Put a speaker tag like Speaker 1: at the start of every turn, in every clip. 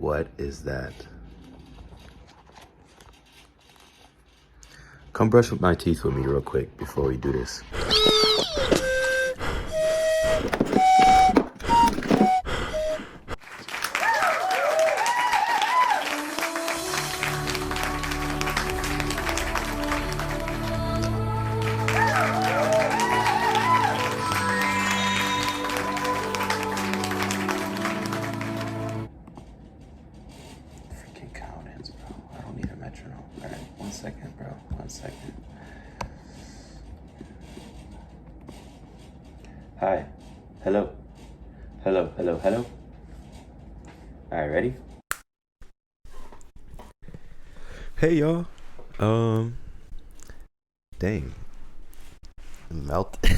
Speaker 1: What is that? Come brush with my teeth with me real quick before we do this. Freaking countings, bro. I don't need a metronome. All right, 1 second, bro. 1 second. Hi. Hello. Hello, hello, hello. All right, ready? Hey, y'all. Dang. Melt. Let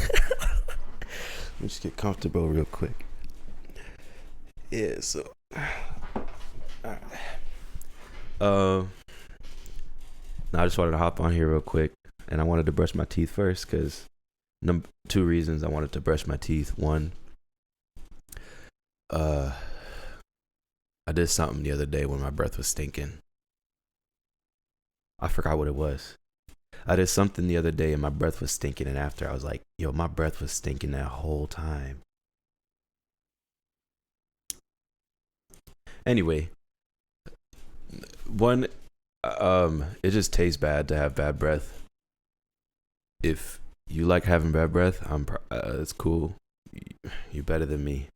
Speaker 1: me just get comfortable real quick. Yeah, so. Alright. Now I just wanted to hop on here real quick, and I wanted to brush my teeth first, because two reasons I wanted to brush my teeth. One, I did something the other day when my breath was stinking. I forgot what it was. I did something the other day and my breath was stinking, and after I was like, yo, my breath was stinking that whole time. Anyway, one, it just tastes bad to have bad breath. If you like having bad breath, it's cool. You're better than me.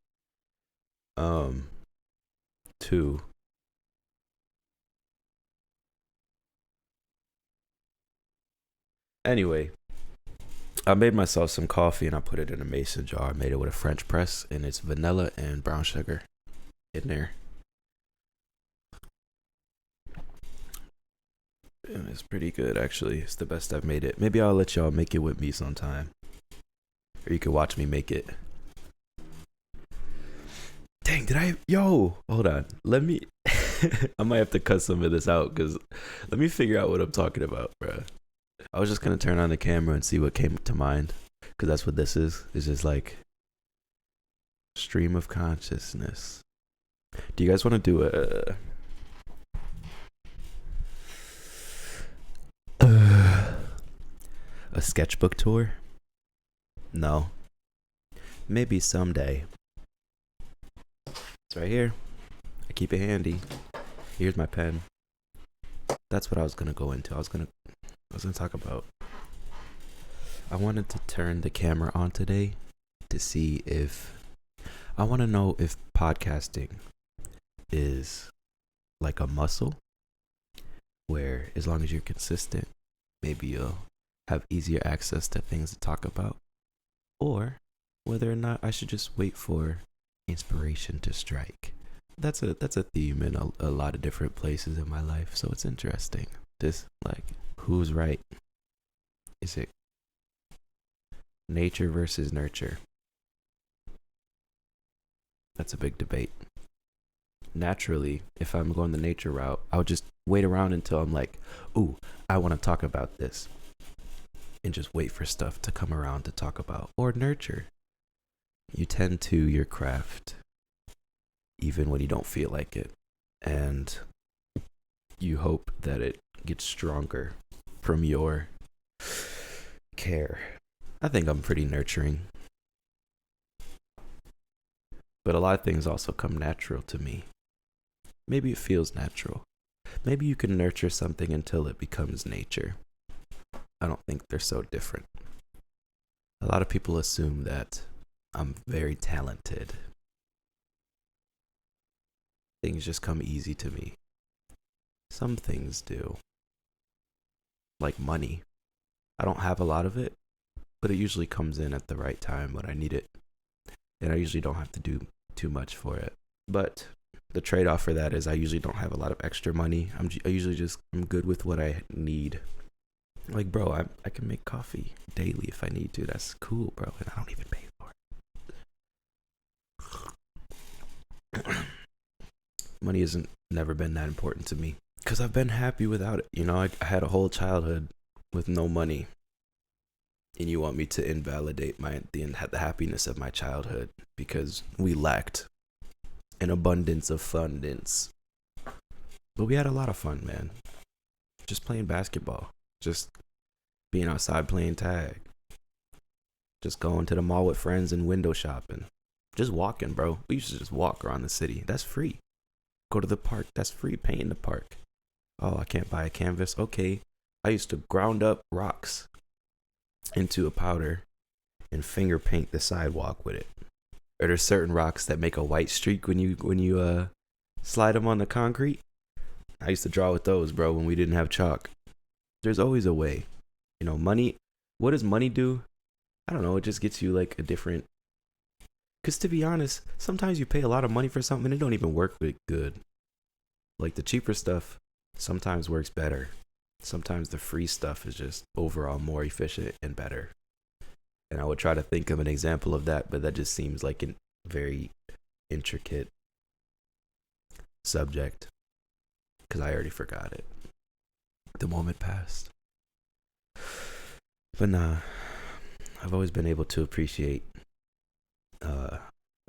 Speaker 1: Two, anyway, I made myself some coffee and I put it in a mason jar. I made it with a French press, and it's vanilla and brown sugar in there. And it's pretty good, actually. It's the best I've made it. Maybe I'll let y'all make it with me sometime, or you can watch me make it. Dang, hold on. Let me, I might have to cut some of this out, because let me figure out what I'm talking about, bro. I was just going to turn on the camera and see what came to mind, because that's what this is. It's just like stream of consciousness. Do you guys want to do a sketchbook tour? No. Maybe someday. It's right here. I keep it handy. Here's my pen. That's what I was gonna go into. I was gonna talk about. I wanted to turn the camera on today to see if I want to know if podcasting is like a muscle, where as long as you're consistent, maybe you'll have easier access to things to talk about, or whether or not I should just wait for inspiration to strike. That's a theme in a lot of different places in my life, so it's interesting. This, like, who's right? Is it nature versus nurture? That's a big debate. Naturally, if I'm going the nature route, I'll just wait around until I'm like, ooh, I want to talk about this, and just wait for stuff to come around to talk about. Or nurture, you tend to your craft even when you don't feel like it, and you hope that it gets stronger from your care. I think I'm pretty nurturing, but a lot of things also come natural to me. Maybe it feels natural. Maybe you can nurture something until it becomes nature. I don't think they're so different. A lot of people assume that I'm very talented. Things just come easy to me. Some things do. Like money. I don't have a lot of it, but it usually comes in at the right time when I need it. And I usually don't have to do too much for it. But the trade-off for that is I usually don't have a lot of extra money. I'm good with what I need. Like, bro, I can make coffee daily if I need to. That's cool, bro. And I don't even pay for it. Money hasn't never been that important to me, because I've been happy without it. You know, I had a whole childhood with no money, and you want me to invalidate the happiness of my childhood because we lacked an abundance of fundance. But we had a lot of fun, man. Just playing basketball. Just being outside playing tag. Just going to the mall with friends and window shopping. Just walking, bro. We used to just walk around the city. That's free. Go to the park. That's free. Paint in the park. Oh, I can't buy a canvas. Okay. I used to ground up rocks into a powder and finger paint the sidewalk with it. Or there's certain rocks that make a white streak when you slide them on the concrete. I used to draw with those, bro, when we didn't have chalk. There's always a way. You know, money. What does money do? I don't know. It just gets you like a different. Because to be honest, sometimes you pay a lot of money for something and it don't even work good. Like the cheaper stuff sometimes works better. Sometimes the free stuff is just overall more efficient and better. And I would try to think of an example of that, but that just seems like a very intricate subject because I already forgot it. The moment passed. But nah, I've always been able to appreciate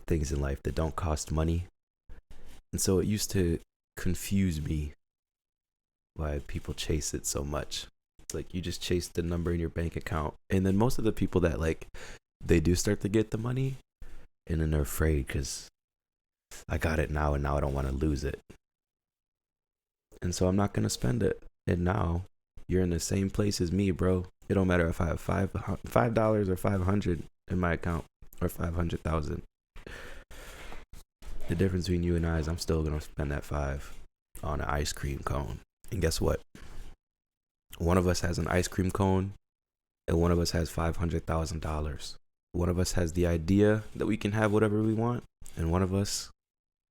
Speaker 1: things in life that don't cost money. And so it used to confuse me why people chase it so much. It's like you just chase the number in your bank account. And then most of the people that like, they do start to get the money and then they're afraid because I got it now and now I don't want to lose it. And so I'm not going to spend it. And now you're in the same place as me, bro. It don't matter if I have $5 or 500 in my account or 500,000. The difference between you and I is I'm still going to spend that $5 on an ice cream cone. And guess what? One of us has an ice cream cone and one of us has $500,000. One of us has the idea that we can have whatever we want. And one of us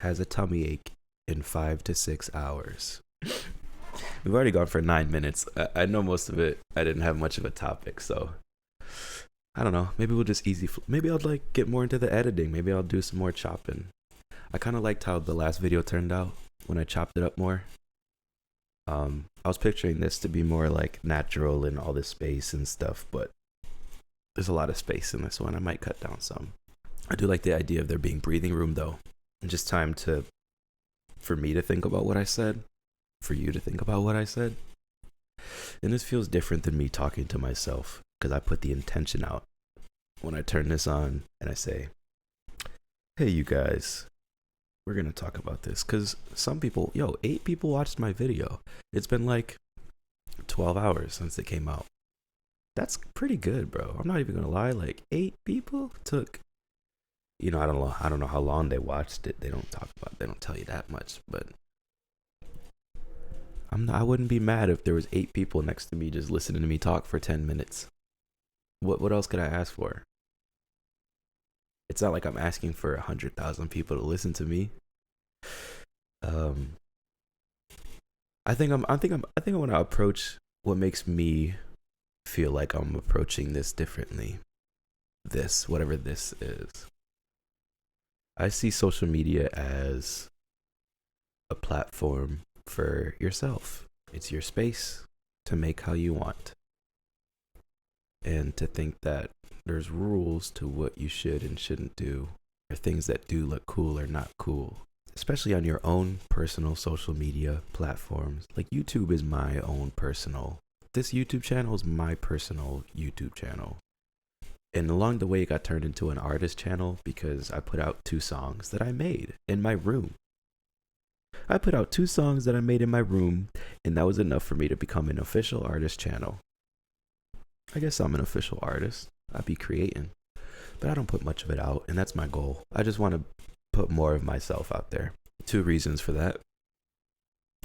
Speaker 1: has a tummy ache in 5 to 6 hours. We've already gone for 9 minutes. I know most of it. I didn't have much of a topic, so I don't know. Maybe we'll just maybe I'll like get more into the editing. Maybe I'll do some more chopping. I kind of liked how the last video turned out when I chopped it up more. I was picturing this to be more like natural and all this space and stuff, but there's a lot of space in this one. I might cut down some. I do like the idea of there being breathing room though, and just time for me to think about what I said, for you to think about what I said. And this feels different than me talking to myself because I put the intention out when I turn this on and I say, hey, you guys, we're going to talk about this. Because some people, 8 people watched my video. It's been like 12 hours since it came out. That's pretty good, bro. I'm not even going to lie. Like 8 people took, I don't know how long they watched it. They don't tell you that much, but I wouldn't be mad if there was 8 people next to me just listening to me talk for 10 minutes. What else could I ask for? It's not like I'm asking for 100,000 people to listen to me. I think I want to approach what makes me feel like I'm approaching this differently. Whatever this is. I see social media as a platform for yourself. It's your space to make how you want. And to think that there's rules to what you should and shouldn't do, or things that do look cool or not cool, especially on your own personal social media platforms. Like YouTube is my own personal. This YouTube channel is my personal YouTube channel. And along the way, it got turned into an artist channel because I put out 2 songs that I made in my room. I put out 2 songs that I made in my room, and that was enough for me to become an official artist channel. I guess I'm an official artist. I be creating, but I don't put much of it out, and that's my goal. I just want to put more of myself out there. 2 reasons for that.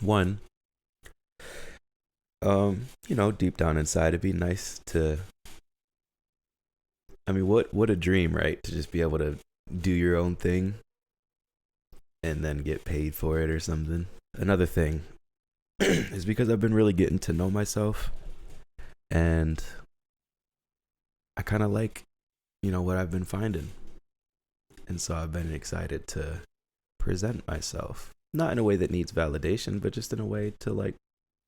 Speaker 1: 1, deep down inside, it'd be nice to, what a dream, right? To just be able to do your own thing and then get paid for it or something. Another thing is because I've been really getting to know myself, and I kind of like, what I've been finding. And so I've been excited to present myself. Not in a way that needs validation, but just in a way to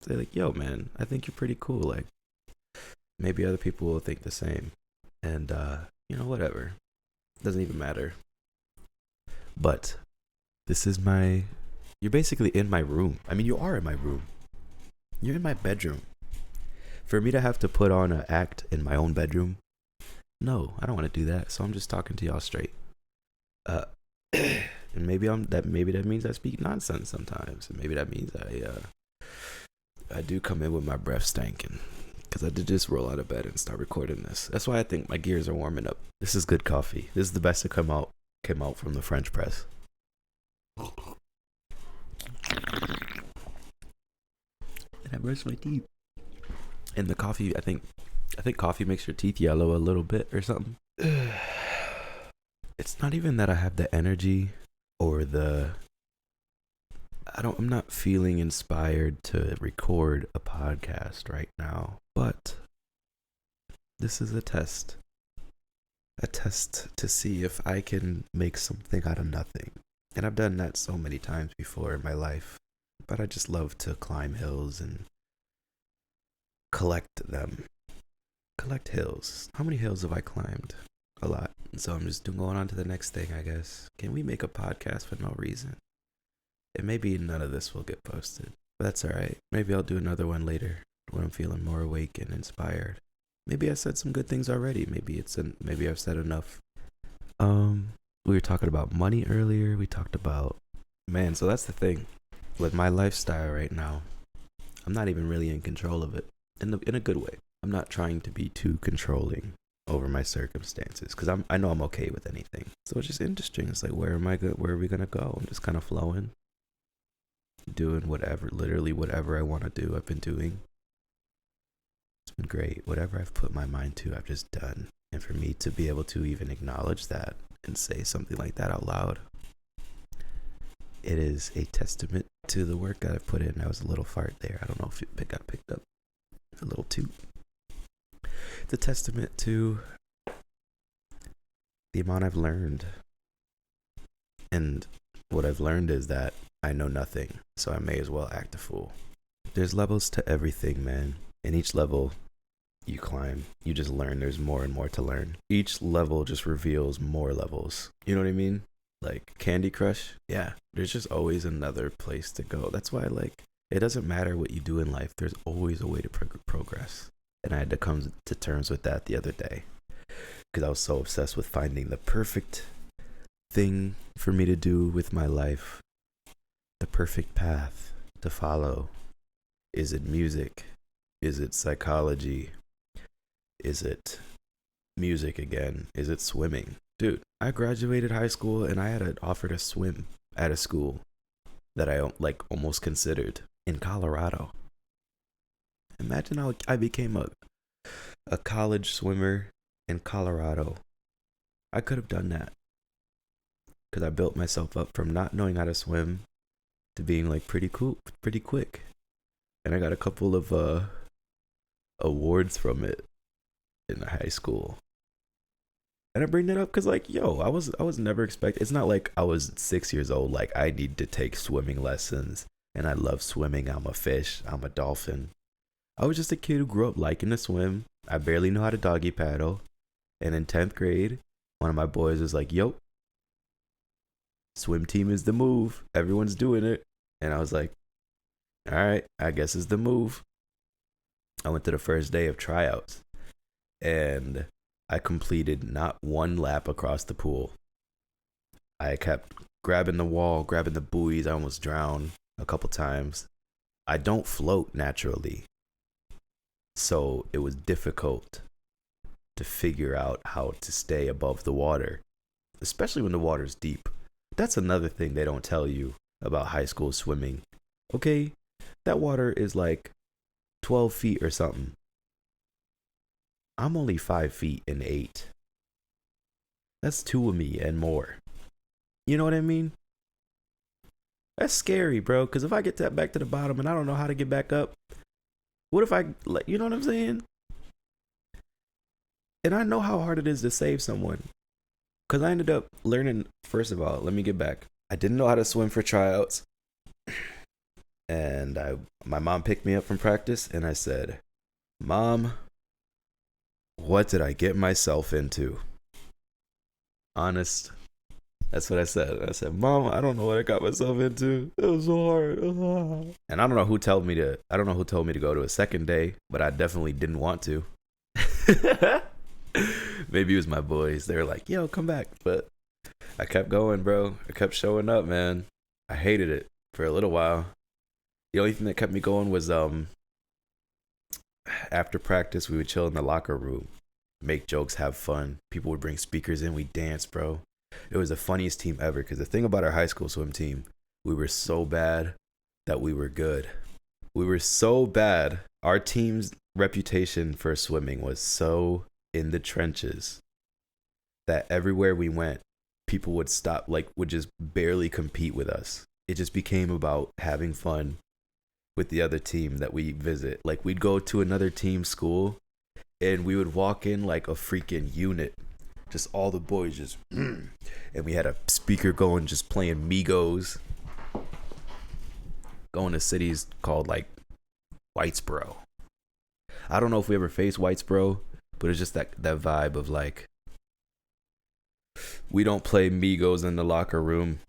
Speaker 1: say yo, man, I think you're pretty cool. Like, maybe other people will think the same. And, whatever. Doesn't even matter. But this is my You're basically in my room. I mean, you are in my room. You're in my bedroom. For me to have to put on an act in my own bedroom, no, I don't want to do that. So I'm just talking to y'all straight. And maybe that means I speak nonsense sometimes, and maybe that means I do come in with my breath stanking, because I did just roll out of bed and start recording this. That's why I think my gears are warming up. This is good coffee. This is the best that came out from the French press. And I brushed my teeth. And the coffee, I think coffee makes your teeth yellow a little bit or something. It's not even that I have the energy or I'm not feeling inspired to record a podcast right now, but this is a test to see if I can make something out of nothing. And I've done that so many times before in my life, but I just love to climb hills and collect hills. How many hills have I climbed? A lot. So I'm just going on to the next thing, I guess. Can we make a podcast for no reason? And maybe none of this will get posted, but that's all right. Maybe I'll do another one later when I'm feeling more awake and inspired. Maybe I said some good things already. Maybe I've said enough. We were talking about money earlier. We talked about, so that's the thing with my lifestyle right now. I'm not even really in control of it in a good way. I'm not trying to be too controlling over my circumstances, because I know I'm okay with anything. So it's just interesting. It's like, where are we gonna go? I'm just kind of flowing, doing literally whatever I want to do. I've been doing. It's been great. Whatever I've put my mind to, I've just done. And for me to be able to even acknowledge that and say something like that out loud, it is a testament to the work that I've put in. That was a little fart there. I don't know if it got picked up. A little toot. It's a testament to the amount I've learned. And what I've learned is that I know nothing, so I may as well act a fool. There's levels to everything, man. And each level you climb, you just learn there's more and more to learn. Each level just reveals more levels. You know what I mean? Like Candy Crush? Yeah, there's just always another place to go. That's why, it doesn't matter what you do in life. There's always a way to progress. And I had to come to terms with that the other day, because I was so obsessed with finding the perfect thing for me to do with my life, the perfect path to follow. Is it music? Is it psychology? Is it music again? Is it swimming? Dude, I graduated high school and I had offered to swim at a school that I almost considered in Colorado. Imagine how I became a college swimmer in Colorado. I could have done that, because I built myself up from not knowing how to swim to being pretty cool, pretty quick. And I got a couple of awards from it in high school. And I bring that up because I was never expecting. It's not like I was 6 years old, I need to take swimming lessons and I love swimming. I'm a fish. I'm a dolphin. I was just a kid who grew up liking to swim. I barely know how to doggy paddle. And in 10th grade, one of my boys was like, yo, swim team is the move. Everyone's doing it. And I was like, all right, I guess it's the move. I went to the first day of tryouts and I completed not one lap across the pool. I kept grabbing the wall, grabbing the buoys. I almost drowned a couple times. I don't float naturally, so it was difficult to figure out how to stay above the water, especially when the water's deep. That's another thing they don't tell you about high school swimming. Okay, that water is 12 feet or something. I'm only 5 feet and 8. That's 2 of me and more. You know what I mean? That's scary, bro. Because if I get back to the bottom and I don't know how to get back up, what if you know what I'm saying? And I know how hard it is to save someone. Because I ended up learning, first of all, let me get back. I didn't know how to swim for tryouts. And my mom picked me up from practice and I said, Mom, what did I get myself into? Honest That's what I said. I said, Mom, I don't know what I got myself into. It was so hard. And I don't know who told me to. I don't know who told me to go to a second day, but I definitely didn't want to. Maybe it was my boys. They were like, "Yo, come back," but I kept going, bro. I kept showing up, man. I hated it for a little while. The only thing that kept me going was after practice, we would chill in the locker room, make jokes, have fun. People would bring speakers in. We danced, bro. It was the funniest team ever. Because the thing about our high school swim team, we were so bad that we were good. We were so bad. Our team's reputation for swimming was so in the trenches that everywhere we went, people would stop, like, would just barely compete with us. It just became about having fun with the other team that we visit. Like, we'd go to another team's school and we would walk in like a freaking unit. Just all the boys just, and we had a speaker going, just playing Migos. Going to cities called like Whitesboro. I don't know if we ever faced Whitesboro, but it's just that vibe of like, we don't play Migos in the locker room.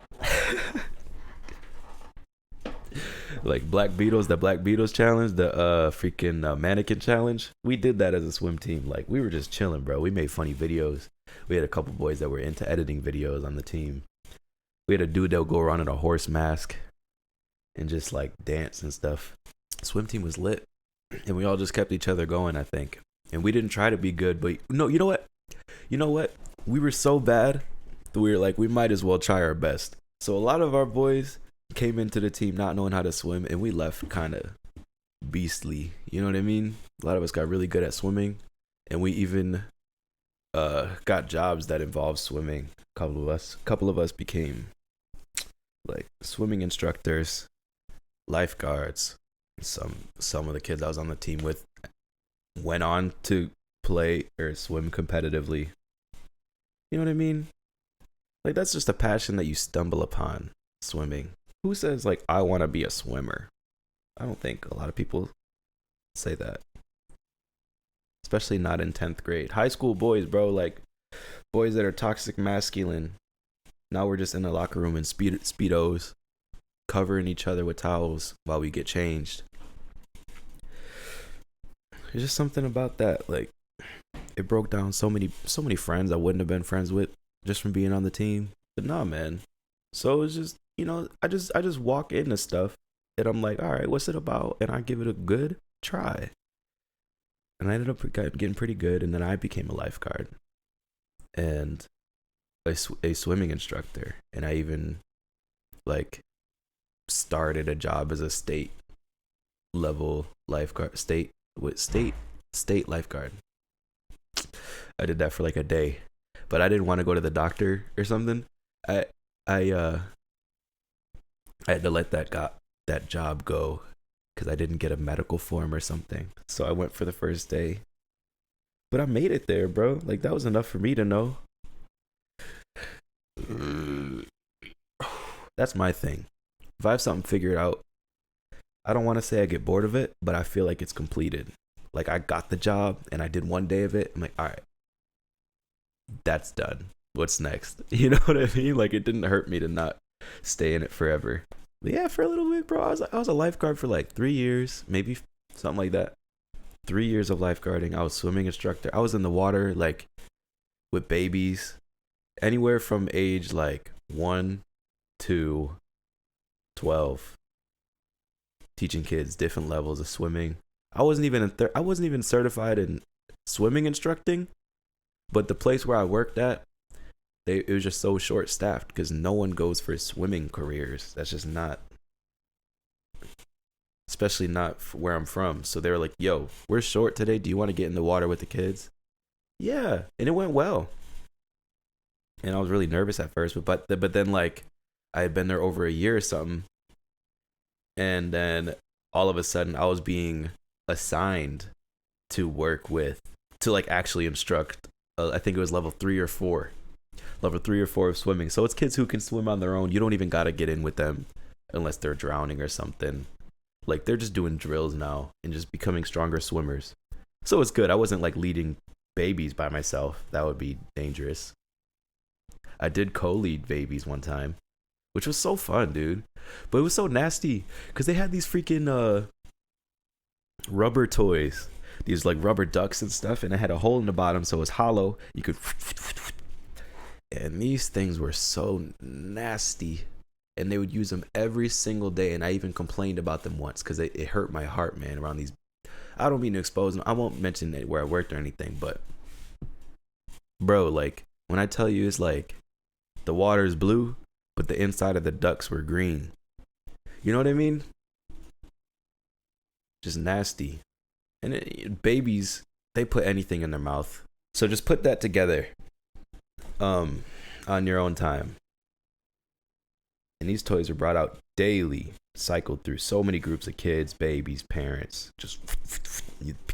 Speaker 1: Like Black Beatles, the Black Beatles challenge, the freaking mannequin challenge. We did that as a swim team. Like, we were just chilling, bro. We made funny videos. We had a couple boys that were into editing videos on the team. We had a dude that would go around in a horse mask and just like dance and stuff. Swim team was lit, and we all just kept each other going, I think. And we didn't try to be good, but no, you know what? You know what? We were so bad that we were like, we might as well try our best. So a lot of our boys came into the team not knowing how to swim, and we left kind of beastly. You know what I mean? A lot of us got really good at swimming, and we even got jobs that involved swimming. A couple of us became like swimming instructors, lifeguards. Some of the kids I was on the team with went on to play or swim competitively. You know what I mean? Like, that's just a passion that you stumble upon, swimming. Who says, like, I want to be a swimmer? I don't think a lot of people say that. Especially not in 10th grade. High school boys, bro, like, boys that are toxic masculine. Now we're just in the locker room in Speedos, covering each other with towels while we get changed. There's just something about that. Like, it broke down so many friends I wouldn't have been friends with just from being on the team. But nah, man. So it's just, you know, I just walk into stuff and I'm like, all right, what's it about? And I give it a good try. And I ended up getting pretty good. And then I became a lifeguard and a swimming instructor. And I even like started a job as a state level lifeguard, state lifeguard. I did that for like a day, but I didn't want to go to the doctor or something. I had to let that job go because I didn't get a medical form or something. So I went for the first day, but I made it there, bro. Like, that was enough for me to know. That's my thing. If I have something figured out, I don't want to say I get bored of it, but I feel like it's completed. Like, I got the job and I did one day of it. I'm like, all right, that's done. What's next? You know what I mean? Like, it didn't hurt me to not stay in it forever. But yeah, for a little bit, bro. I was a lifeguard for like 3 years, maybe something like that. 3 years of lifeguarding. I was swimming instructor. I was in the water like with babies, anywhere from age like 1 to 12, teaching kids different levels of swimming. I wasn't even certified in swimming instructing, but the place where I worked at, it was just so short staffed because no one goes for swimming careers. That's just not, especially not where I'm from. So they were like, yo, we're short today. Do you want to get in the water with the kids? Yeah. And it went well. And I was really nervous at first, but then like I had been there over a year or something. And then all of a sudden I was being assigned to work with, to like actually instruct, I think it was level 3 or 4 of swimming. So it's kids who can swim on their own. You don't even got to get in with them unless they're drowning or something. Like, they're just doing drills now and just becoming stronger swimmers. So it's good. I wasn't like leading babies by myself. That would be dangerous. I did co-lead babies one time, which was so fun, dude. But it was so nasty because they had these freaking rubber toys, these like rubber ducks and stuff, and it had a hole in the bottom so it was hollow. You could, and these things were so nasty, and they would use them every single day. And I even complained about them once because it hurt my heart, man. Around these, I don't mean to expose them. I won't mention it where I worked or anything, but bro, like when I tell you it's like the water is blue, but the inside of the ducks were green. You know what I mean? Just nasty. And babies, they put anything in their mouth. So just put that together on your own time. And these toys are brought out daily, cycled through so many groups of kids, babies, parents, just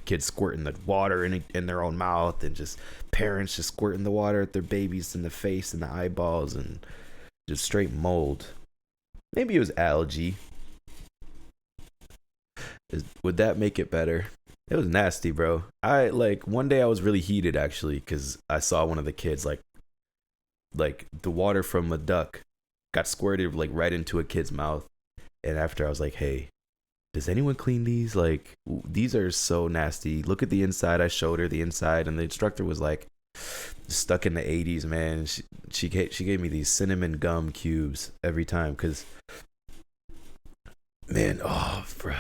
Speaker 1: kids squirting the water in their own mouth, and just parents just squirting the water at their babies in the face and the eyeballs, and just straight mold. Maybe it was algae. Would that make it better? It was nasty, bro. I like one day I was really heated actually because I saw one of the kids like the water from a duck got squirted like right into a kid's mouth. And after I was like, hey, does anyone clean these? Like, these are so nasty. Look at the inside. I showed her the inside, and the instructor was like stuck in the 80s, man. She gave me these cinnamon gum cubes every time because, man, oh, bruh.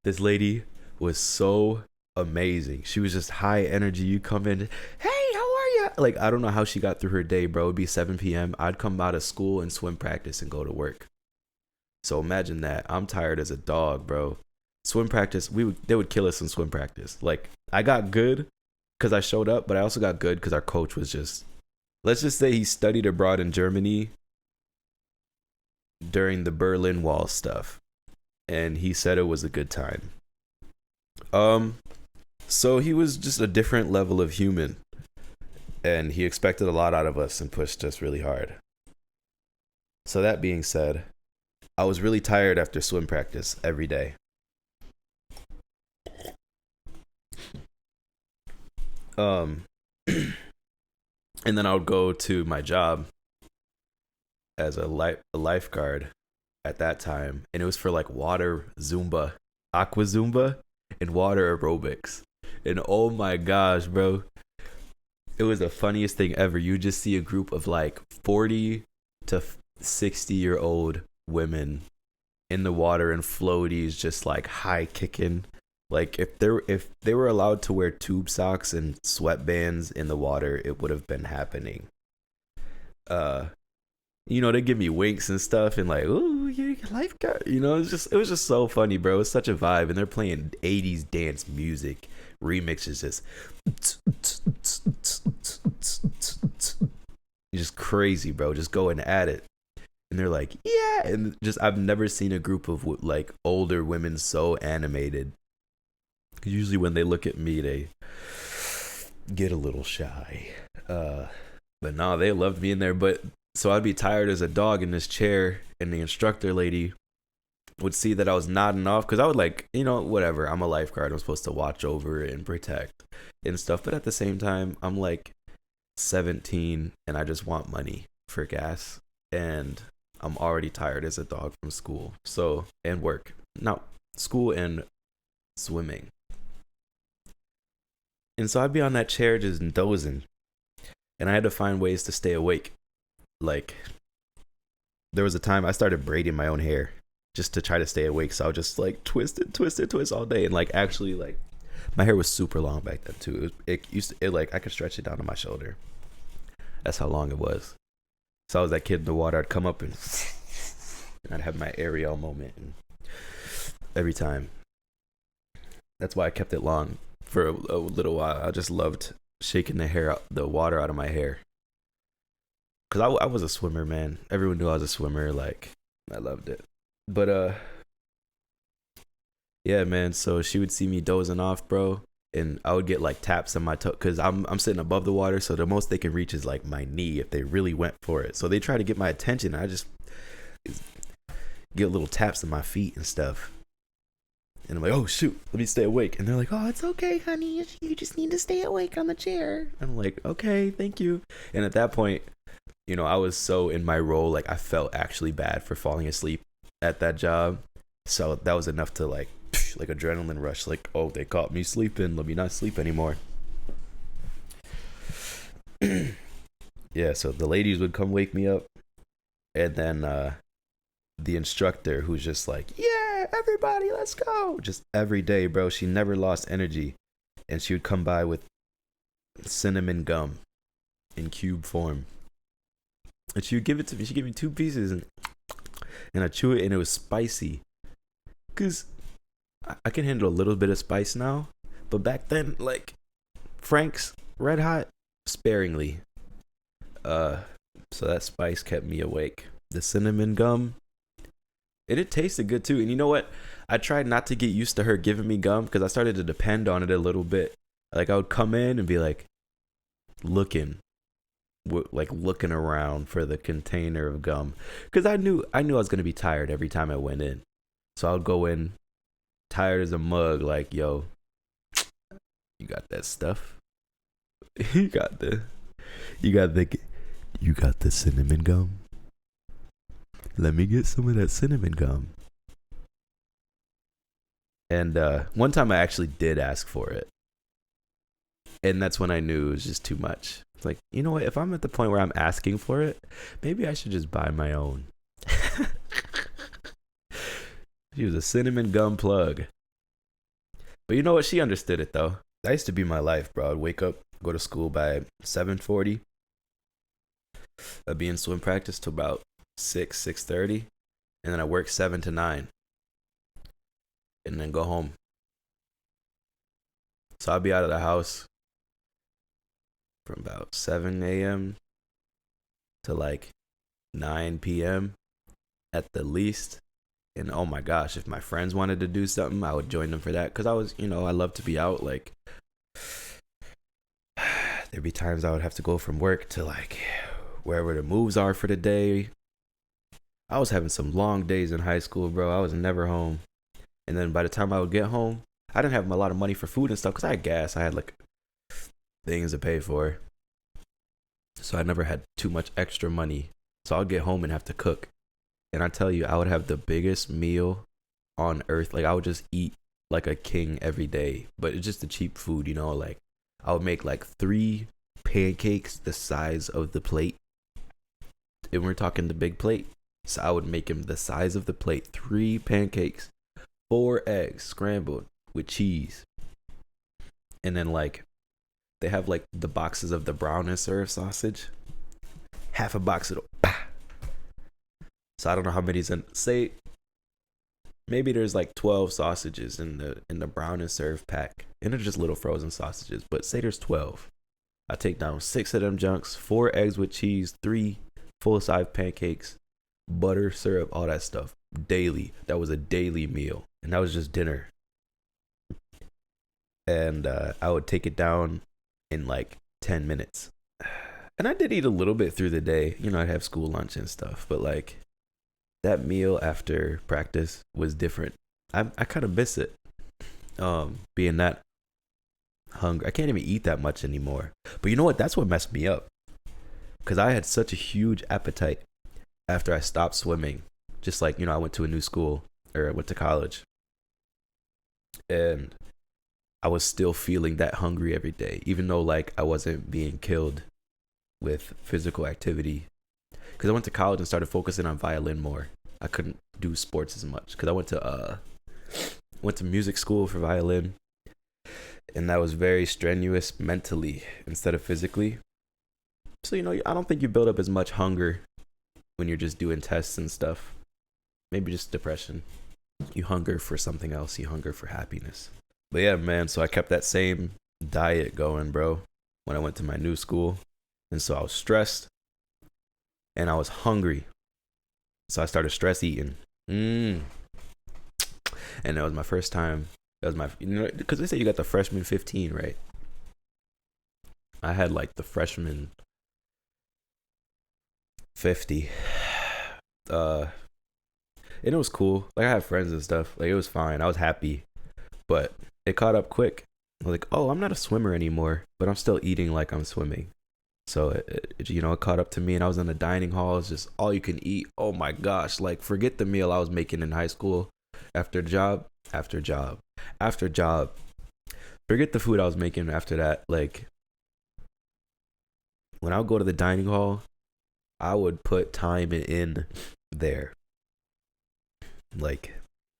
Speaker 1: This lady was so amazing. She was just high energy. You come in, hey, how are you? Like, I don't know how she got through her day, bro. It'd be 7 p.m. I'd come out of school and swim practice and go to work. So imagine that. I'm tired as a dog, bro. Swim practice, they would kill us in swim practice. Like, I got good because I showed up, but I also got good because our coach was just, let's just say he studied abroad in Germany during the Berlin Wall stuff. And he said it was a good time. So he was just a different level of human. And he expected a lot out of us and pushed us really hard. So that being said, I was really tired after swim practice every day. And then I would go to my job as a lifeguard at that time, and it was for like water Zumba, aqua Zumba, and water aerobics. And oh my gosh, bro, it was the funniest thing ever. You just see a group of like 40 to 60-year-old women in the water and floaties, just like high kicking. Like if they were allowed to wear tube socks and sweatbands in the water, it would have been happening. You know, they give me winks and stuff and like, ooh, you're a lifeguard. You know, it was just so funny, bro. It's such a vibe. And they're playing 80s dance music remixes, just crazy, bro. Just going at it. And they're like, yeah. And just, I've never seen a group of like older women so animated. Usually when they look at me, they get a little shy. But no, they loved me in there. But so I'd be tired as a dog in this chair, and the instructor lady would see that I was nodding off because I would like, you know, whatever. I'm a lifeguard. I'm supposed to watch over and protect and stuff. But at the same time, I'm like 17 and I just want money for gas. And I'm already tired as a dog from school. So, and work. No, school and swimming. And so I'd be on that chair just dozing. And I had to find ways to stay awake. Like, there was a time I started braiding my own hair just to try to stay awake. So I would just like twist all day. And like actually like my hair was super long back then too. It like I could stretch it down to my shoulder. That's how long it was. So I was that kid in the water. I'd come up and I'd have my Ariel moment and every time. That's why I kept it long for a little while. I just loved shaking the water out of my hair. Cause I was a swimmer, man. Everyone knew I was a swimmer. Like, I loved it. But yeah, man. So she would see me dozing off, bro, and I would get like taps on my toe, cause I'm sitting above the water, so the most they can reach is like my knee if they really went for it. So they try to get my attention. I just get little taps on my feet and stuff. And I'm like, oh shoot, let me stay awake. And they're like, oh, it's okay, honey. You just need to stay awake on the chair. And I'm like, okay, thank you. And at that point, I was so in my role, like I felt actually bad for falling asleep at that job. So that was enough to like adrenaline rush. Like, oh, they caught me sleeping. Let me not sleep anymore. Yeah, so the ladies would come wake me up, and then the instructor, who's just like, yeah, everybody, let's go. Just every day, bro. She never lost energy, and she would come by with cinnamon gum in cube form, and she would give it to me. She'd give me 2 pieces, and I chew it, and it was spicy. Cause I can handle a little bit of spice now, but back then, like Frank's Red Hot, sparingly. So that spice kept me awake. The cinnamon gum, it tasted good too. And you know what? I tried not to get used to her giving me gum because I started to depend on it a little bit. Like I would come in and be like looking around for the container of gum, because I knew I was gonna be tired every time I went in. So I would go in tired as a mug, like, yo, you got that stuff? You got the cinnamon gum? Let me get some of that cinnamon gum. And one time I actually did ask for it. And that's when I knew it was just too much. It's like, you know what? If I'm at the point where I'm asking for it, maybe I should just buy my own. She was a cinnamon gum plug. But you know what? She understood it, though. That used to be my life, bro. I'd wake up, go to school by 7:40. I'd be in swim practice till about 6:30. And then I work 7 to 9. And then go home. So I'd be out of the house from about 7 a.m. to like 9 p.m. at the least. And oh my gosh, if my friends wanted to do something, I would join them for that. Because I was, I love to be out. Like, there'd be times I would have to go from work to like wherever the moves are for the day. I was having some long days in high school, bro. I was never home. And then by the time I would get home, I didn't have a lot of money for food and stuff because I had gas. I had like things to pay for. So I never had too much extra money. So I'd get home and have to cook. And I tell you, I would have the biggest meal on earth. Like I would just eat like a king every day. But it's just the cheap food, like I would make like 3 pancakes the size of the plate. And we're talking the big plate. So I would make them the size of the plate. 3 pancakes, 4 eggs scrambled with cheese. And then like they have like the boxes of the brown and serve sausage. Half a box of it. So I don't know how many's in. Say maybe there's like 12 sausages in the brown and serve pack. And they're just little frozen sausages. But say there's 12. I take down 6 of them junks, 4 eggs with cheese, 3 full-size pancakes, butter, syrup, all that stuff. Daily. That was a daily meal. And that was just dinner. And I would take it down in like 10 minutes. And I did eat a little bit through the day. I'd have school lunch and stuff. But like that meal after practice was different. I kind of miss it. Being that hungry. I can't even eat that much anymore. But you know what? That's what messed me up. Because I had such a huge appetite after I stopped swimming. Just like, I went to a new school. Or I went to college. And I was still feeling that hungry every day. Even though like I wasn't being killed with physical activity. Because I went to college and started focusing on violin more. I couldn't do sports as much. Because I went to music school for violin. And that was very strenuous mentally instead of physically. So, I don't think you build up as much hunger when you're just doing tests and stuff. Maybe just depression. You hunger for something else. You hunger for happiness. But yeah, man. So I kept that same diet going, bro, when I went to my new school. And so I was stressed. And I was hungry. So I started stress eating. And that was my first time. That was my, because they say you got the freshman 15, right? I had like the freshman 50. And it was cool. Like I had friends and stuff. Like it was fine. I was happy. But it caught up quick. I was like, oh, I'm not a swimmer anymore. But I'm still eating like I'm swimming. So it caught up to me, and I was in the dining hall. It's just all you can eat. Oh my gosh! Like, forget the meal I was making in high school. After job, after job, after job. Forget the food I was making after that. Like, when I would go to the dining hall, I would put time in there. Like,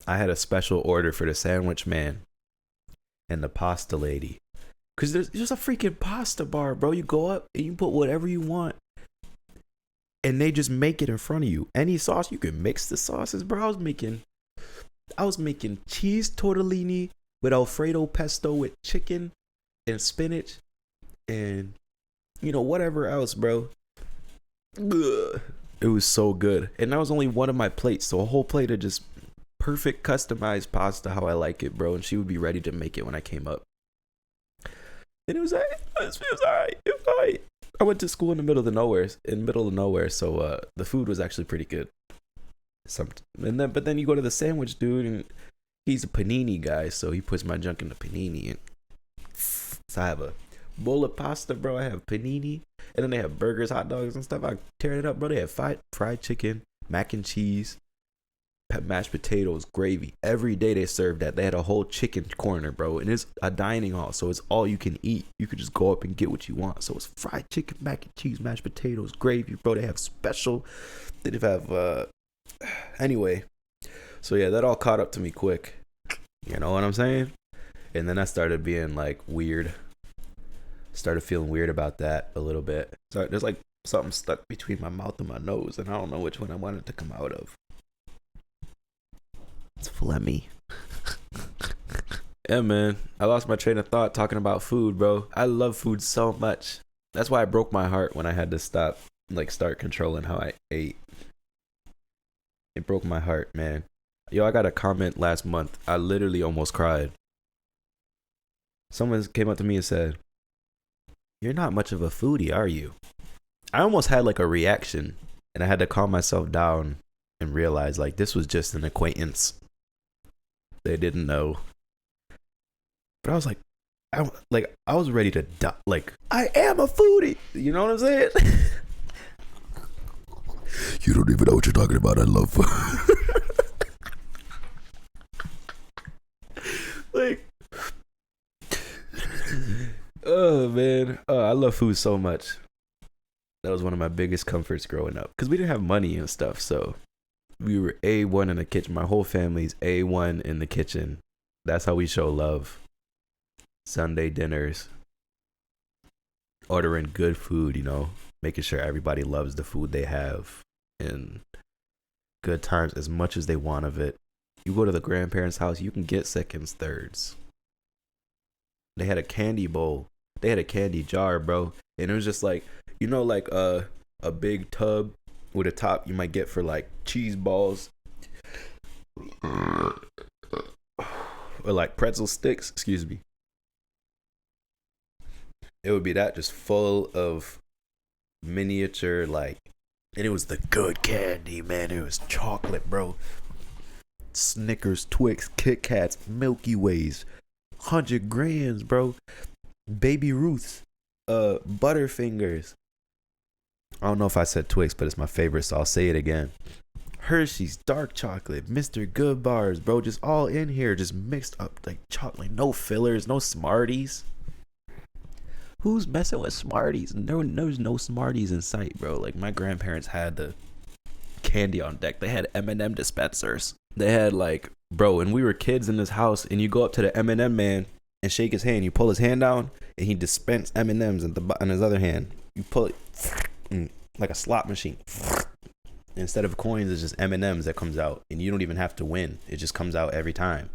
Speaker 1: I had a special order for the sandwich man and the pasta lady. Because there's just a freaking pasta bar, bro. You go up and you put whatever you want. And they just make it in front of you. Any sauce, you can mix the sauces, bro. I was making cheese tortellini with Alfredo pesto with chicken and spinach and, whatever else, bro. Ugh. It was so good. And that was only one of my plates. So a whole plate of just perfect customized pasta how I like it, bro. And she would be ready to make it when I came up. And it was all right. It was all right. It was all right. I went to school in the middle of nowhere. So the food was actually pretty good. But then you go to the sandwich dude, and he's a panini guy. So he puts my junk in the panini. And so I have a bowl of pasta, bro. I have panini. And then they have burgers, hot dogs, and stuff. I tear it up, bro. They have fried chicken, mac and cheese, mashed potatoes, gravy. Every day they served that. They had a whole chicken corner, bro. And it's a dining hall, so it's all you can eat. You could just go up and get what you want. So it's fried chicken, mac and cheese, mashed potatoes, gravy, bro. They have special. They have anyway. So yeah, that all caught up to me quick. You know what I'm saying? And then I started being like weird. Started feeling weird about that a little bit. So there's like something stuck between my mouth and my nose, and I don't know which one I wanted to come out of. It's phlegmy. Yeah, man. I lost my train of thought talking about food, bro. I love food so much. That's why it broke my heart when I had to start controlling how I ate. It broke my heart, man. Yo, I got a comment last month. I literally almost cried. Someone came up to me and said, "You're not much of a foodie, are you?" I almost had like a reaction, and I had to calm myself down and realize like this was just an acquaintance. They didn't know. But I was like, I was ready to die. Like, I am a foodie. You know what I'm saying? You don't even know what you're talking about. I love food. Like, oh man, I love food so much. That was one of my biggest comforts growing up, because we didn't have money and stuff, so we were A1 in the kitchen. My whole family's A1 in the kitchen. That's how we show love. Sunday dinners, ordering good food, making sure everybody loves the food they have, and good times as much as they want of it. You go to the grandparents' house, you can get seconds, thirds. They had a candy bowl. They had a candy jar, bro. And it was just like, like a big tub with a top you might get for like cheese balls. Or like pretzel sticks, excuse me. It would be that, just full of miniature, and it was the good candy, man. It was chocolate, bro. Snickers, Twix, Kit Kats, Milky Ways, 100 grams, bro. Baby Ruth's, Butterfingers. I don't know if I said Twix, but it's my favorite, so I'll say it again. Hershey's dark chocolate, Mr. Good bars, bro. Just all in here, just mixed up like chocolate. No fillers, no Smarties. Who's messing with Smarties? There's no Smarties in sight, bro. Like, my grandparents had the candy on deck. They had M&M dispensers. They had bro, and we were kids in this house, and you go up to the M&M man and shake his hand. You pull his hand down, and he dispense M&Ms on his other hand. You pull it like a slot machine. Instead of coins, it's just M&Ms that comes out, and you don't even have to win. It just comes out every time.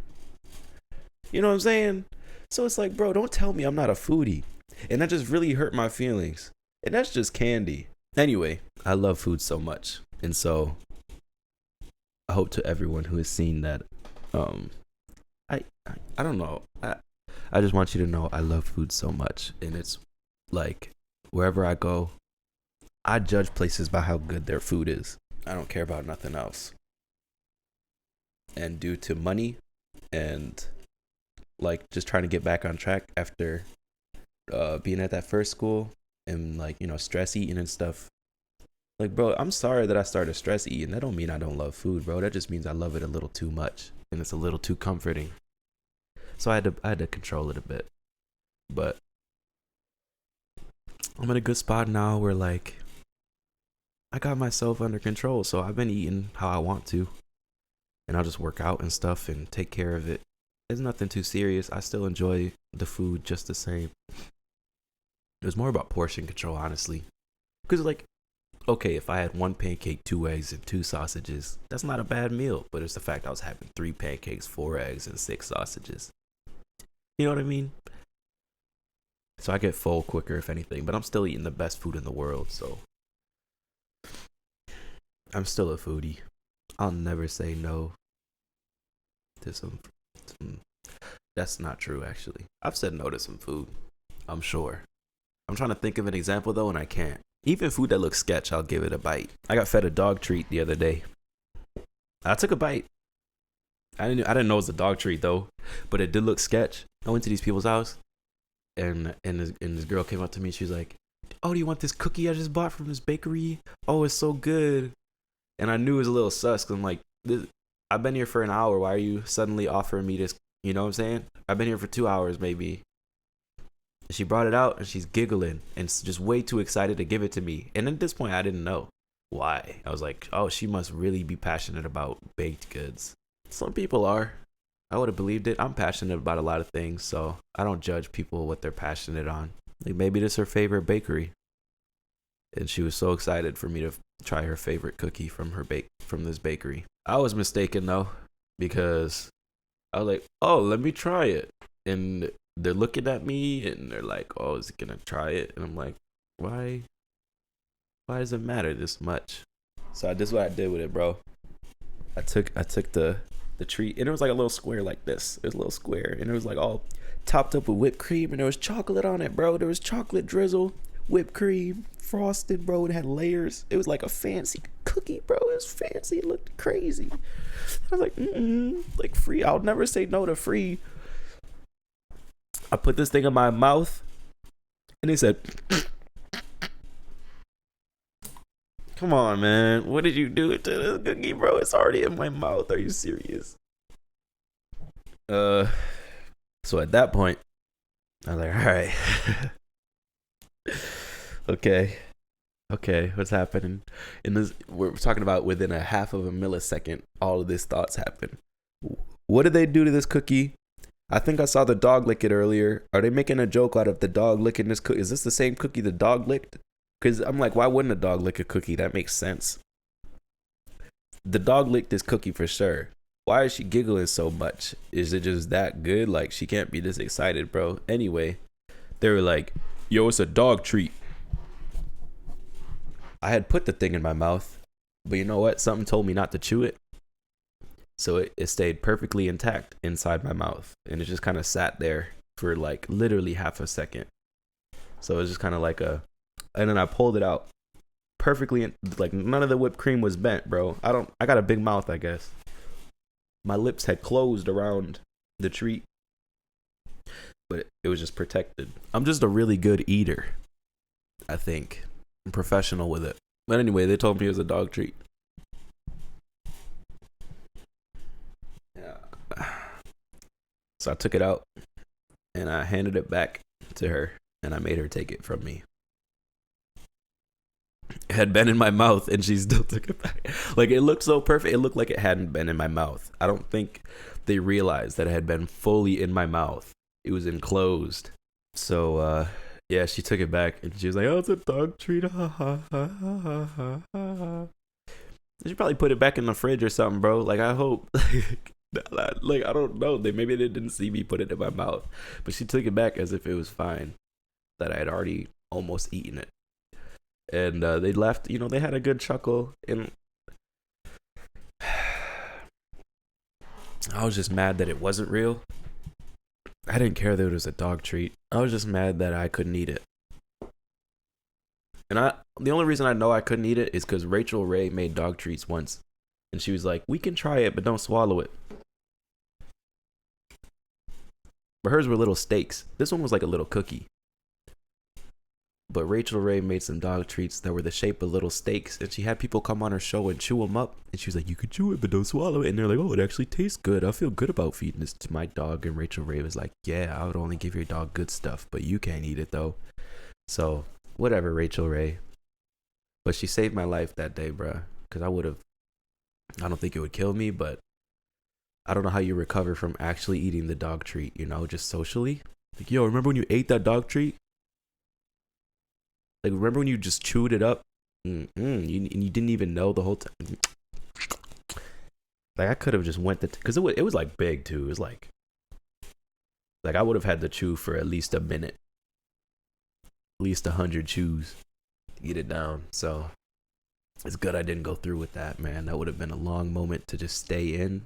Speaker 1: You know what I'm saying? So it's like, bro, don't tell me I'm not a foodie. And that just really hurt my feelings. And that's just candy. Anyway, I love food so much. And so I hope to everyone who has seen that, I don't know. I just want you to know I love food so much. And it's like, wherever I go, I judge places by how good their food is. I don't care about nothing else. And due to money and just trying to get back on track after being at that first school, and like, you know, stress eating and stuff. Like, bro, I'm sorry that I started stress eating. That don't mean I don't love food, bro. That just means I love it a little too much and it's a little too comforting. So I had to control it a bit. But I'm in a good spot now where like I got myself under control. So I've been eating how I want to. And I'll just work out and stuff and take care of it. It's nothing too serious. I still enjoy the food just the same. It was more about portion control, honestly. Because like, okay, if I had 1 pancake, 2 eggs, and 2 sausages, that's not a bad meal. But it's the fact I was having 3 pancakes, 4 eggs, and 6 sausages. You know what I mean? So I get full quicker, if anything. But I'm still eating the best food in the world, so I'm still a foodie. I'll never say no to some. That's not true, actually. I've said no to some food, I'm sure. I'm trying to think of an example, though, and I can't. Even food that looks sketch, I'll give it a bite. I got fed a dog treat the other day. I took a bite. I didn't know it was a dog treat, though, but it did look sketch. I went to these people's house, and this girl came up to me. She's like, "Oh, do you want this cookie I just bought from this bakery? Oh, it's so good." And I knew it was a little sus, because I'm like, I've been here for an hour. Why are you suddenly offering me this? You know what I'm saying? I've been here for 2 hours, maybe. She brought it out, and she's giggling, and just way too excited to give it to me. And at this point, I didn't know why. I was like, oh, she must really be passionate about baked goods. Some people are. I would have believed it. I'm passionate about a lot of things, so I don't judge people what they're passionate on. Like, maybe this is her favorite bakery. And she was so excited for me to try her favorite cookie from this bakery. I was mistaken though, because I was like, "Oh, let me try it." And they're looking at me and they're like, "Oh, is he gonna try it?" And I'm like, "Why? Why does it matter this much?" So this is what I did with it, bro. I took the treat, and it was like a little square like this. It was a little square, and it was like all topped up with whipped cream, and there was chocolate on it, bro. There was chocolate drizzle, whipped cream, frosted, bro. It had layers. It was like a fancy cookie, bro. It was fancy. It looked crazy. I was like, like free. I'll never say no to free. I put this thing in my mouth, and he said, "Come on, man. What did you do to this cookie, bro? It's already in my mouth. Are you serious?" So at that point, I was like, all right. Okay, what's happening? In this, we're talking about within a half of a millisecond, all of these thoughts happen. What did they do to this cookie? I think I saw the dog lick it earlier. Are they making a joke out of the dog licking this cookie? Is this the same cookie the dog licked? Because I'm like, why wouldn't a dog lick a cookie? That makes sense. The dog licked this cookie for sure. Why is she giggling so much? Is it just that good? Like, she can't be this excited, bro. Anyway, they were like, "Yo, it's a dog treat." I had put the thing in my mouth, but you know what? Something told me not to chew it. So it stayed perfectly intact inside my mouth. And it just kind of sat there for like literally half a second. So it was just kind of like and then I pulled it out perfectly. Like, none of the whipped cream was bent, bro. I got a big mouth, I guess. My lips had closed around the treat, but it was just protected. I'm just a really good eater, I think. I'm professional with it. But anyway, they told me it was a dog treat. Yeah. So I took it out and I handed it back to her, and I made her take it from me. It had been in my mouth and she still took it back. Like, it looked so perfect. It looked like it hadn't been in my mouth. I don't think they realized that it had been fully in my mouth. It was enclosed. So, yeah, she took it back and she was like, "Oh, it's a dog treat." Ha, ha, ha, ha, ha, ha. She probably put it back in the fridge or something, bro. Like, I hope. Like, I don't know. Maybe they didn't see me put it in my mouth. But she took it back as if it was fine, that I had already almost eaten it. And they left, you know, they had a good chuckle. And I was just mad that it wasn't real. I didn't care that it was a dog treat. I was just mad that I couldn't eat it. And the only reason I know I couldn't eat it is because Rachel Ray made dog treats once. And she was like, "We can try it, but don't swallow it." But hers were little steaks. This one was like a little cookie. But Rachel Ray made some dog treats that were the shape of little steaks, and she had people come on her show and chew them up. And she was like, "You could chew it, but don't swallow it." And they're like, "Oh, it actually tastes good. I feel good about feeding this to my dog." And Rachel Ray was like, "Yeah, I would only give your dog good stuff, but you can't eat it though." So whatever, Rachel Ray. But she saved my life that day, bruh. Because I don't think it would kill me, but I don't know how you recover from actually eating the dog treat, just socially. Like, yo, remember when you ate that dog treat? Like, remember when you just chewed it up? You didn't even know the whole time. Like, I could have just went because it was like big too. It was like I would have had to chew for at least a minute, at least 100 chews to get it down. So it's good I didn't go through with that, man. That would have been a long moment to just stay in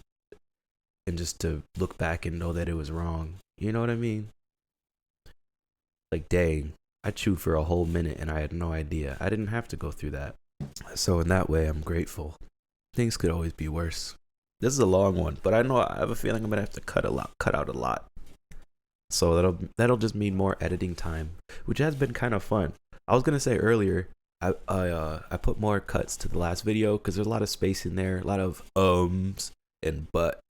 Speaker 1: and just to look back and know that it was wrong. You know what I mean? Like, dang. I chewed for a whole minute and I had no idea. I didn't have to go through that. So in that way, I'm grateful. Things could always be worse. This is a long one, but I have a feeling I'm gonna have to cut out a lot. So that'll just mean more editing time, which has been kind of fun. I was gonna say earlier, I put more cuts to the last video because there's a lot of space in there, a lot of ums and but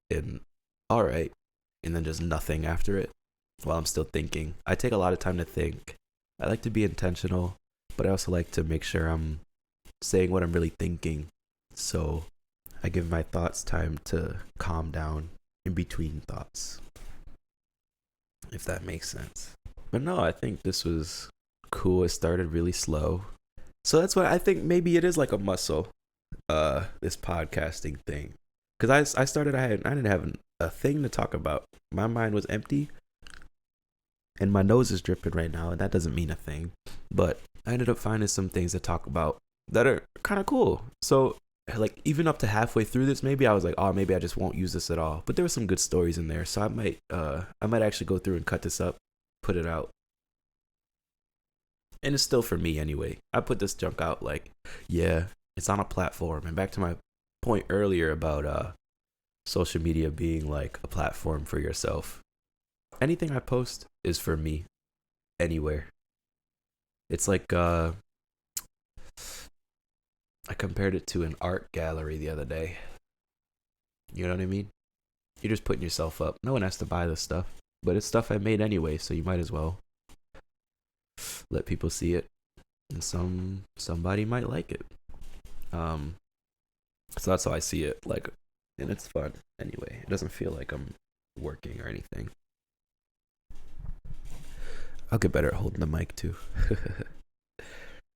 Speaker 1: and all right, and then just nothing after it while I'm still thinking. I take a lot of time to think. I like to be intentional, but I also like to make sure I'm saying what I'm really thinking. So I give my thoughts time to calm down in between thoughts, if that makes sense. But no, I think this was cool. It started really slow. So that's why I think maybe it is like a muscle, this podcasting thing. Because I started, I didn't have a thing to talk about. My mind was empty. And my nose is dripping right now, and that doesn't mean a thing. But I ended up finding some things to talk about that are kind of cool. So, like, even up to halfway through this, maybe I was like, oh, maybe I just won't use this at all. But there were some good stories in there, so I might actually go through and cut this up, put it out. And it's still for me anyway. I put this junk out like, yeah, it's on a platform. And back to my point earlier about social media being like a platform for yourself. Anything I post is for me, anywhere. It's like, I compared it to an art gallery the other day. You know what I mean? You're just putting yourself up. No one has to buy this stuff, but it's stuff I made anyway, so you might as well let people see it, and somebody might like it. So that's how I see it, like, and it's fun anyway. It doesn't feel like I'm working or anything. I'll get better at holding the mic too.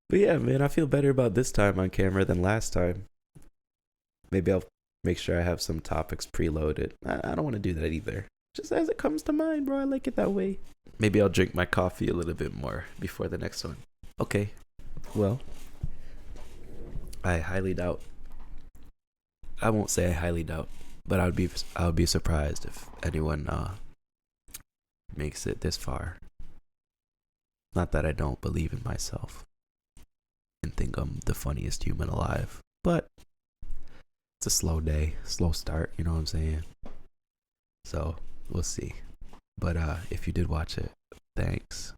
Speaker 1: But yeah, man, I feel better about this time on camera than last time. Maybe I'll make sure I have some topics preloaded. I don't want to do that either. Just as it comes to mind, bro. I like it that way. Maybe I'll drink my coffee a little bit more before the next one. Okay. Well, I highly doubt. I won't say I highly doubt, but I would be surprised if anyone makes it this far. Not that I don't believe in myself and think I'm the funniest human alive, but it's a slow day, slow start, you know what I'm saying? So we'll see. But if you did watch it, thanks.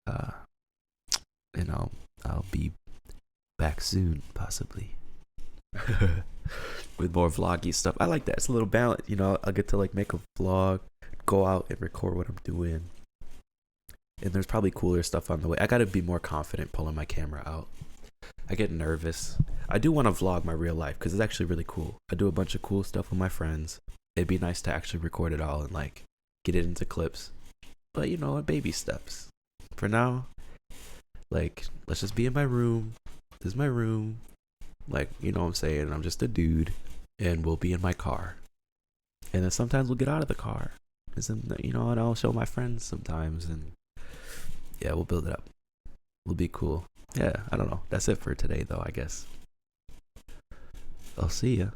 Speaker 1: I'll be back soon, possibly. With more vloggy stuff. I like that. It's a little balance, I'll get to like make a vlog, go out and record what I'm doing. And there's probably cooler stuff on the way. I gotta be more confident pulling my camera out. I get nervous. I do want to vlog my real life because it's actually really cool. I do a bunch of cool stuff with my friends. It'd be nice to actually record it all and like get it into clips. But baby steps. For now, like, let's just be in my room. This is my room. Like, you know what I'm saying? I'm just a dude. And we'll be in my car. And then sometimes we'll get out of the car. And I'll show my friends sometimes. And yeah, we'll build it up. It'll be cool. Yeah, I don't know. That's it for today, though, I guess. I'll see ya.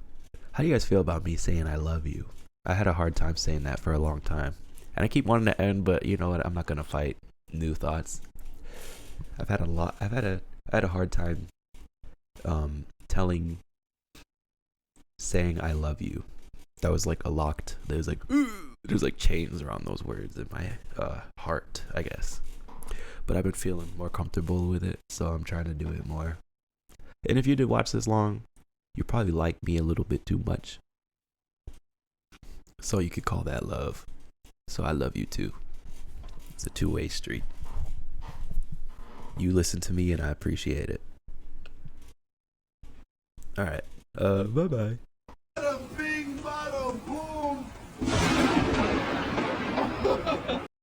Speaker 1: How do you guys feel about me saying I love you? I had a hard time saying that for a long time. And I keep wanting to end, but you know what? I'm not going to fight new thoughts. I've had a hard time saying I love you. That was like there's like chains around those words in my heart, I guess. but I've been feeling more comfortable with it, so I'm trying to do it more. And if you did watch this long, you probably like me a little bit too much. So you could call that love. So I love you too. It's a two-way street. You listen to me and I appreciate it. All right. Bye-bye.
Speaker 2: Bada bing, bada boom.